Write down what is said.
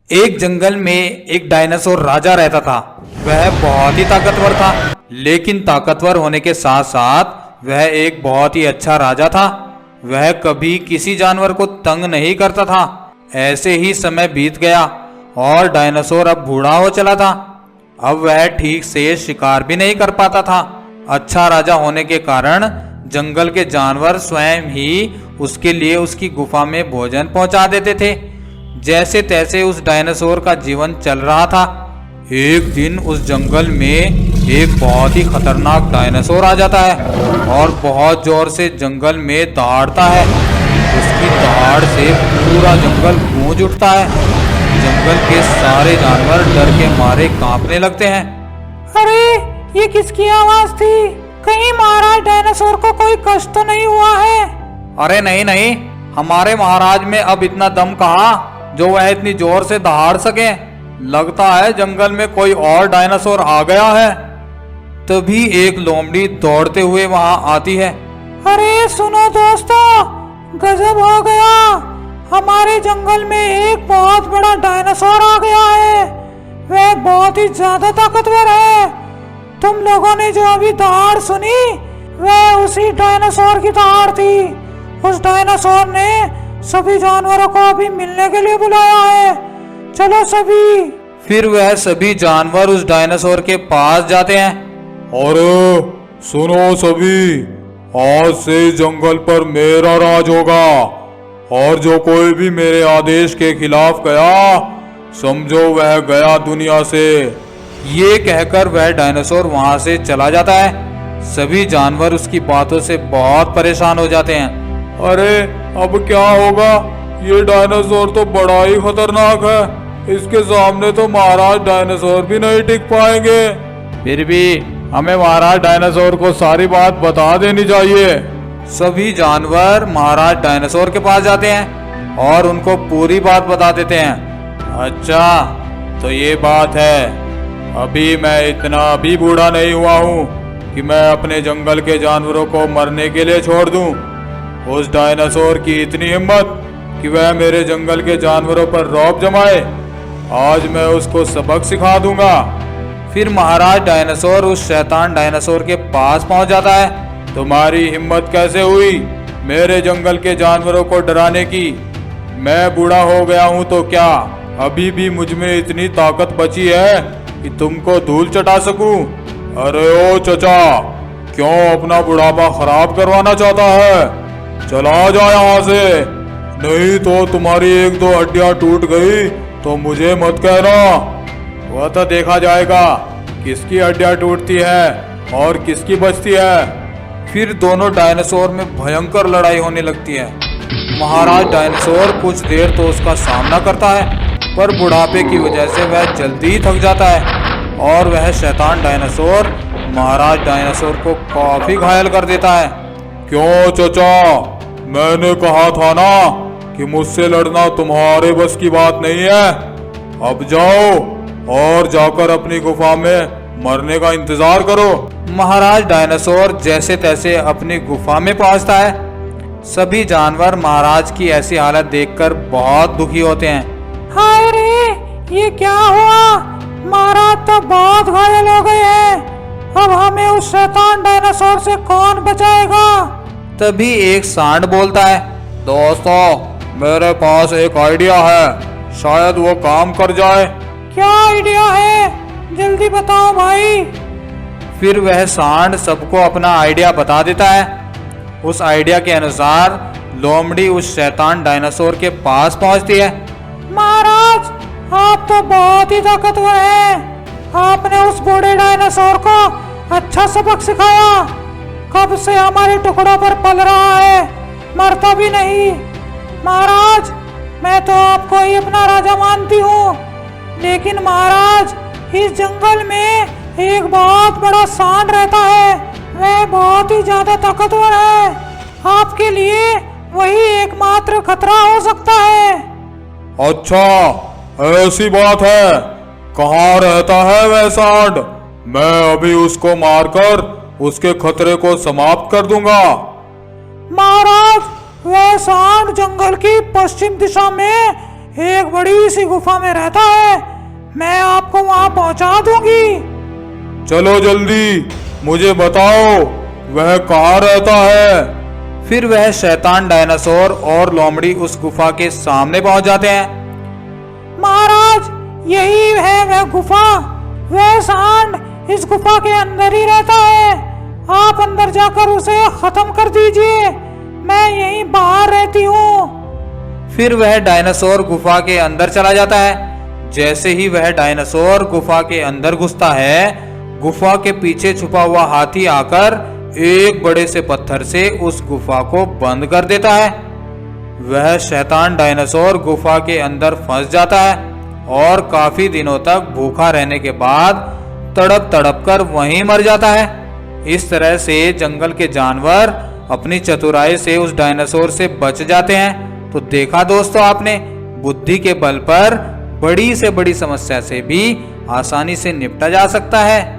एक जंगल में एक डायनासोर राजा रहता था। वह बहुत ही ताकतवर था, लेकिन ताकतवर होने के साथ साथ वह एक बहुत ही अच्छा राजा था। वह कभी किसी जानवर को तंग नहीं करता था। ऐसे ही समय बीत गया और डायनासोर अब बूढ़ा हो चला था। अब वह ठीक से शिकार भी नहीं कर पाता था। अच्छा राजा होने के कारण जंगल के जानवर स्वयं ही उसके लिए उसकी गुफा में भोजन पहुंचा देते थे। जैसे तैसे उस डायनासोर का जीवन चल रहा था। एक दिन उस जंगल में एक बहुत ही खतरनाक डायनासोर आ जाता है और बहुत जोर से जंगल में दहाड़ता है। उसकी दहाड़ से पूरा जंगल गूंज उठता है। जंगल के सारे जानवर डर के मारे कांपने लगते हैं। अरे ये किसकी आवाज थी? कहीं महाराज डायनासोर को कोई कष्ट तो नहीं हुआ है? अरे नहीं नहीं, हमारे महाराज में अब इतना दम कहाँ जो वह इतनी जोर से दहाड़ सके। लगता है जंगल में कोई और डायनासोर आ गया है। तभी एक लोमड़ी दौड़ते हुए वहां आती है। अरे सुनो दोस्तों, गजब हो गया। हमारे जंगल में एक बहुत बड़ा डायनासोर आ गया है। वह बहुत ही ज्यादा ताकतवर है। तुम लोगों ने जो अभी दहाड़ सुनी वह उसी डायनासोर की दहाड़ थी। उस डायनासोर ने सभी जानवरों को अभी मिलने के लिए बुलाया है। चलो सभी। फिर वह सभी जानवर उस डायनासोर के पास जाते हैं। अरे सुनो सभी, आज से जंगल पर मेरा राज होगा और जो कोई भी मेरे आदेश के खिलाफ गया समझो वह गया दुनिया से। ये कहकर वह डायनासोर वहां से चला जाता है। सभी जानवर उसकी बातों से बहुत परेशान हो जाते हैं। अरे अब क्या होगा? ये डायनासोर तो बड़ा ही खतरनाक है। इसके सामने तो महाराज डायनासोर भी नहीं टिक पाएंगे। फिर भी हमें महाराज डायनासोर को सारी बात बता देनी चाहिए। सभी जानवर महाराज डायनासोर के पास जाते हैं और उनको पूरी बात बता देते हैं। अच्छा तो ये बात है, अभी मैं इतना भी बूढ़ा नहीं हुआ हूँ कि मैं अपने जंगल के जानवरों को मरने के लिए छोड़ दूँ। उस डायनासोर की इतनी हिम्मत कि वह मेरे जंगल के जानवरों पर रौब जमाए। आज मैं उसको सबक सिखा दूंगा। फिर महाराज डायनासोर उस शैतान डायनासोर के पास पहुंच जाता है। तुम्हारी हिम्मत कैसे हुई मेरे जंगल के जानवरों को डराने की? मैं बूढ़ा हो गया हूँ तो क्या अभी भी मुझ में इतनी ताकत बची है कि तुमको धूल चटा सकूं? अरे ओ चचा, क्यों अपना बुढ़ापा खराब करवाना चाहता है? चला जा यहाँ से, नहीं तो तुम्हारी एक दो हड्डियां टूट गई तो मुझे मत कहना। वह तो देखा जाएगा किसकी हड्डियां टूटती है और किसकी बचती है। फिर दोनों डायनासोर में भयंकर लड़ाई होने लगती है। महाराज डायनासोर कुछ देर तो उसका सामना करता है, पर बुढ़ापे की वजह से वह जल्दी ही थक जाता है और वह शैतान डायनासोर महाराज डायनासोर को काफी घायल कर देता है। क्यों चचा, मैंने कहा था ना कि मुझसे लड़ना तुम्हारे बस की बात नहीं है। अब जाओ और जाकर अपनी गुफा में मरने का इंतजार करो। महाराज डायनासोर जैसे तैसे अपनी गुफा में पहुंचता है। सभी जानवर महाराज की ऐसी हालत देखकर बहुत दुखी होते हैं। हाय रे, ये क्या हुआ? महाराज तो बहुत घायल हो गए हैं। अब हमें उस शैतान डायनासोर से कौन बचाएगा? तभी एक सांड बोलता है। दोस्तों, मेरे पास एक आइडिया है, शायद वो काम कर जाए। क्या आइडिया है? जल्दी बताओ भाई। फिर वह सांड सबको अपना आइडिया बता देता है। उस आइडिया के अनुसार लोमड़ी उस शैतान डायनासोर के पास पहुंचती है। महाराज, आप तो बहुत ही ताकतवर हैं। आपने उस बूढ़े डायनासोर को अच्छा सबक सिखाया। कब से हमारे टुकड़ों पर पल रहा है, मरता भी नहीं। महाराज, मैं तो आपको ही अपना राजा मानती हूँ, लेकिन महाराज इस जंगल में एक बहुत बड़ा सांड रहता है। वह बहुत ही ज्यादा ताकतवर है। आपके लिए वही एकमात्र खतरा हो सकता है। अच्छा, ऐसी बात है? कहाँ रहता है वह सांड? मैं अभी उसको मारकर उसके खतरे को समाप्त कर दूंगा। महाराज, वह सांड जंगल की पश्चिम दिशा में एक बड़ी सी गुफा में रहता है। मैं आपको वहां पहुंचा दूंगी। चलो जल्दी, मुझे बताओ वह कहाँ रहता है। फिर वह शैतान डायनासोर और लोमड़ी उस गुफा के सामने पहुंच जाते हैं। महाराज, यही है वह गुफा। वह सांड इस गुफा के अंदर ही रहता है। आप अंदर जाकर उसे खत्म कर दीजिए। मैं यहीं बाहर रहती हूँ। फिर वह डायनासोर गुफा के अंदर चला जाता है। जैसे ही वह डायनासोर गुफा के अंदर घुसता है, गुफा के पीछे छुपा हुआ हाथी आकर एक बड़े से पत्थर से उस गुफा को बंद कर देता है। वह शैतान डायनासोर गुफा के अंदर फंस जाता है और काफी दिनों तक भूखा रहने के बाद तड़प तड़प कर वहीं मर जाता है। इस तरह से जंगल के जानवर अपनी चतुराई से उस डायनासोर से बच जाते हैं। तो देखा दोस्तों आपने, बुद्धि के बल पर बड़ी से बड़ी समस्या से भी आसानी से निपटा जा सकता है।